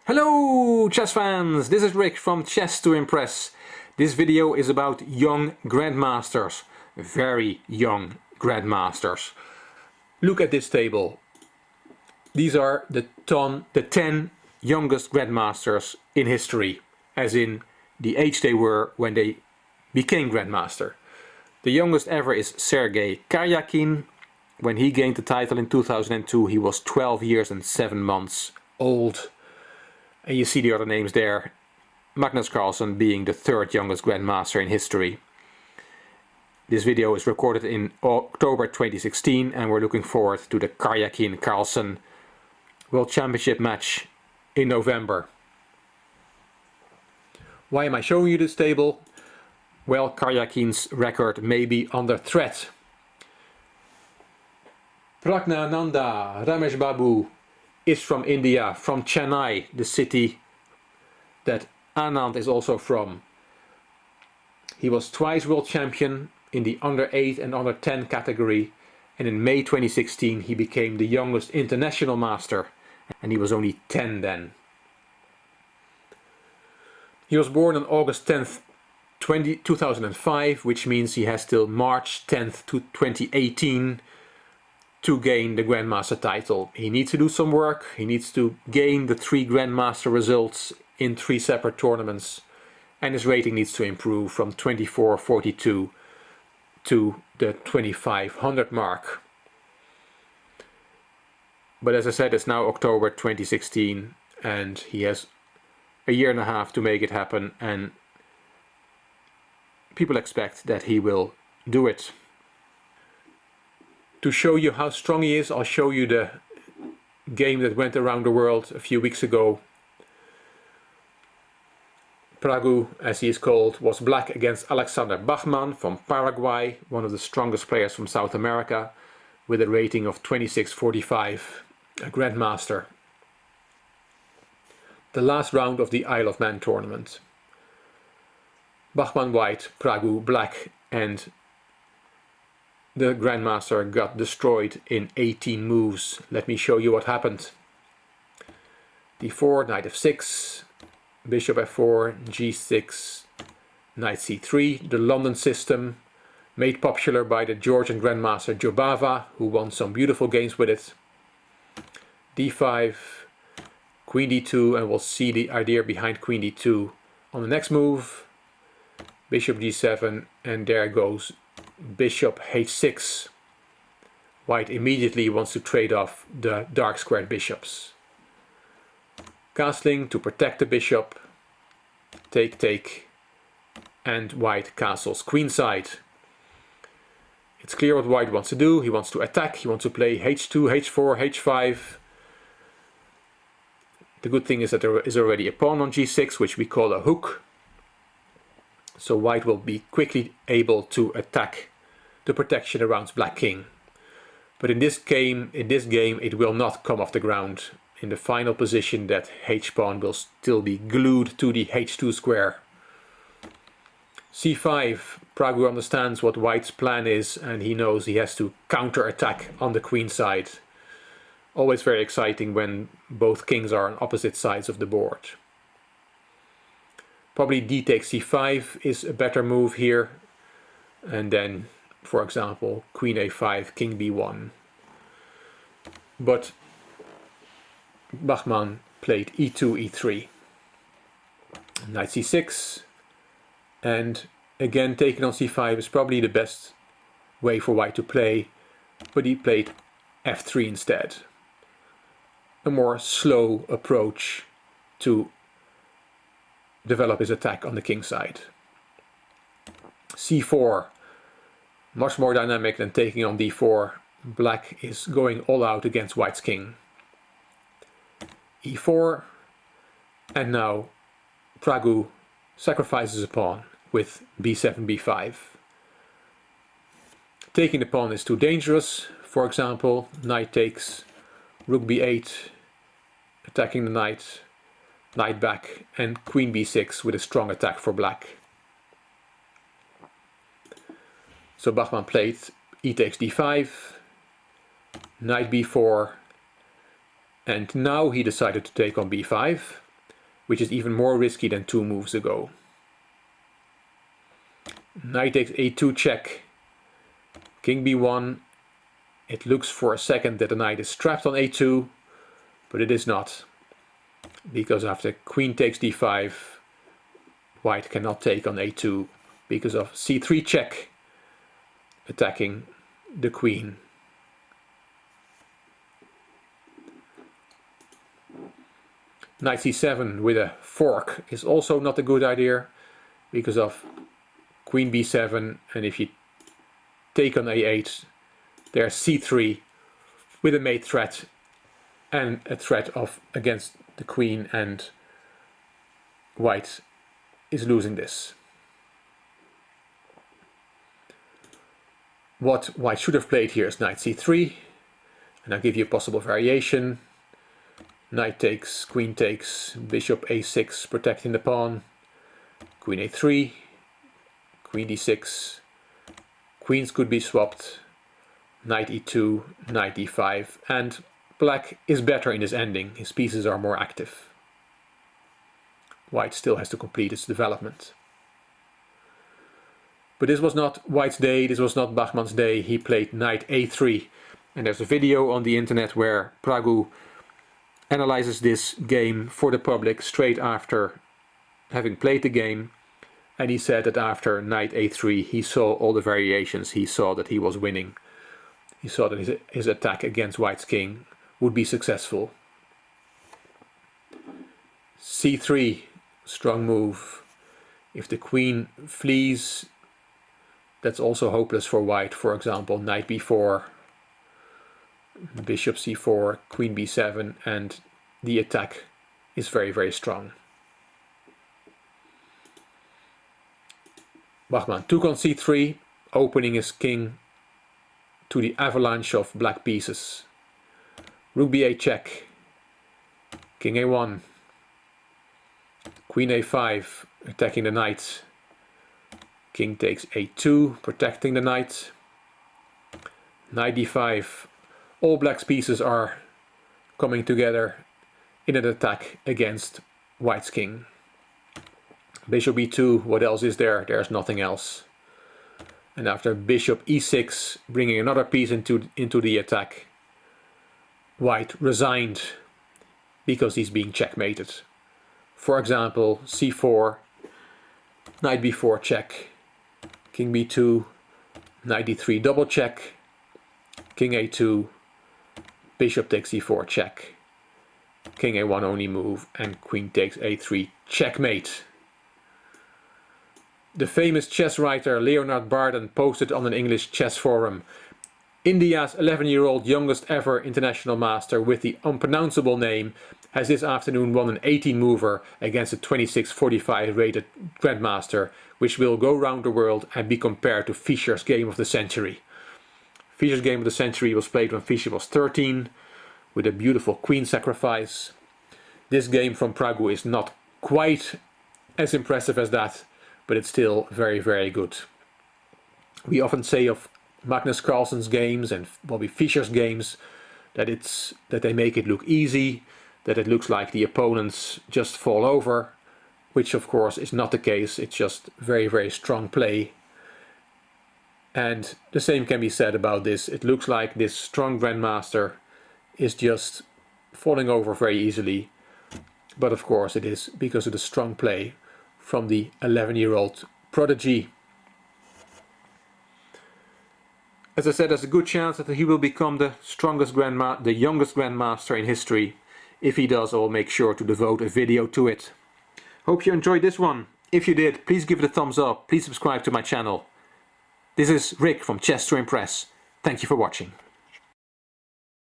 Hello chess fans, this is Rick from Chess to Impress. This video is about young grandmasters, very young grandmasters. Look at this table. These are the 10 youngest grandmasters in history, as in the age they were when they became grandmaster. The youngest ever is Sergei Karyakin. When he gained the title in 2002, he was 12 years and 7 months old. And you see the other names there, Magnus Carlsen being the 3rd youngest grandmaster in history. This video is recorded in October 2016 and we're looking forward to the Karyakin-Carlsen World Championship match in November. Why am I showing you this table? Well, Karyakin's record may be under threat. Pragnananda Ramesh Babu is from India, from Chennai, the city that Anand is also from. He was twice world champion in the under 8 and under 10 category, and in May 2016 he became the youngest international master, and he was only 10 then. He was born on August 10th, 2005, which means he has till March 10th, 2018 to gain the Grandmaster title. He needs to do some work, he needs to gain the 3 Grandmaster results in 3 separate tournaments, and his rating needs to improve from 2442 to the 2500 mark. But as I said, it's now October 2016 and he has a year and a half to make it happen, and people expect that he will do it. To show you how strong he is, I'll show you the game that went around the world a few weeks ago. Praggu, as he is called, was black against Alexander Bachmann from Paraguay, one of the strongest players from South America, with a rating of 2645, a grandmaster. The last round of the Isle of Man tournament. Bachmann white, Praggu black, and the Grandmaster got destroyed in 18 moves. Let me show you what happened. d4, knight f6, bishop f4, g6, knight c3. The London system, made popular by the Georgian Grandmaster Jobava, who won some beautiful games with it. d5, queen d2, and we'll see the idea behind queen d2 on the next move. Bishop g7, and there goes bishop h6. White immediately wants to trade off the dark squared bishops. Castling to protect the bishop. Take, take, and white castles queenside. It's clear what white wants to do. He wants to attack, he wants to play h2, h4, h5. The good thing is that there is already a pawn on g6, which we call a hook. So white will be quickly able to attack the protection around black king. But in this game it will not come off the ground. In the final position, that h-pawn will still be glued to the h2 square. c5, Praggu understands what white's plan is, and he knows he has to counter-attack on the queen side. Always very exciting when both kings are on opposite sides of the board. Probably d takes c5 is a better move here, and then, for example, queen a5, king b1. But Bachmann played e2, e3, knight c6, and again taking on c5 is probably the best way for white to play, but he played f3 instead. A more slow approach to develop his attack on the king side. c4, much more dynamic than taking on d4. Black is going all out against white's king. e4, and now Praggu sacrifices a pawn with b7, b5. Taking the pawn is too dangerous. For example, knight takes, rook b8, attacking the knight, knight back, and queen b6 with a strong attack for black. So Bachmann played e takes d5, knight b4, and now he decided to take on b5. which is even more risky than 2 moves ago. Knight takes a2 check, king b1. It looks for a second that the knight is trapped on a2, but it is not, because after queen takes d5, white cannot take on a2 because of c3 check, attacking the queen. Knight c7 with a fork is also not a good idea because of queen b7, and if you take on a8, there's c3 with a mate threat and a threat of against the queen, and white is losing this. What white should have played here is knight c3, and I'll give you a possible variation. Knight takes, queen takes, bishop a6 protecting the pawn, queen a3, queen d6, queens could be swapped, knight e2, knight d5, and black is better in this ending. His pieces are more active. White still has to complete its development. But this was not White's day, this was not Bachmann's day. He played knight a3, and there's a video on the internet where Praggu analyzes this game for the public straight after having played the game, and he said that after knight a3 he saw all the variations, he saw that he was winning. He saw that his attack against White's king would be successful. c3, strong move. If the queen flees, that's also hopeless for White. For example, knight b4, bishop c4, queen b7, and the attack is very, very strong. Bachmann took on c3, opening his king to the avalanche of black pieces. Rook b8 check, king a1, queen a5, attacking the knight, king takes a2, protecting the knight, knight d5. All black's pieces are coming together in an attack against White's king. Bishop e2, what else is there? There's nothing else. And after bishop e6, bringing another piece into the attack, White resigned because he's being checkmated. For example, c4, knight b4 check, king b2, knight d3 double check, king a2, bishop takes e4 check, king a1 only move, and queen takes a3 checkmate. The famous chess writer Leonard Barden posted on an English chess forum, India's 11-year-old youngest ever international master with the unpronounceable name has this afternoon won an 18-mover against a 26-45 rated Grandmaster, which will go round the world and be compared to Fischer's game of the century. Fischer's game of the century was played when Fischer was 13, with a beautiful queen sacrifice. This game from Praggu is not quite as impressive as that, but it's still very, very good. We often say of Magnus Carlsen's games and Bobby Fischer's games that they make it look easy, that it looks like the opponents just fall over, which of course is not the case. It's just very, very strong play. And the same can be said about this. It looks like this strong Grandmaster is just falling over very easily, but of course it is because of the strong play from the 11-year-old prodigy. As I said, there's a good chance that he will become the youngest Grandmaster in history. If he does, I will make sure to devote a video to it. Hope you enjoyed this one. If you did, please give it a thumbs up. Please subscribe to my channel. This is Rick from Chess to Impress. Thank you for watching.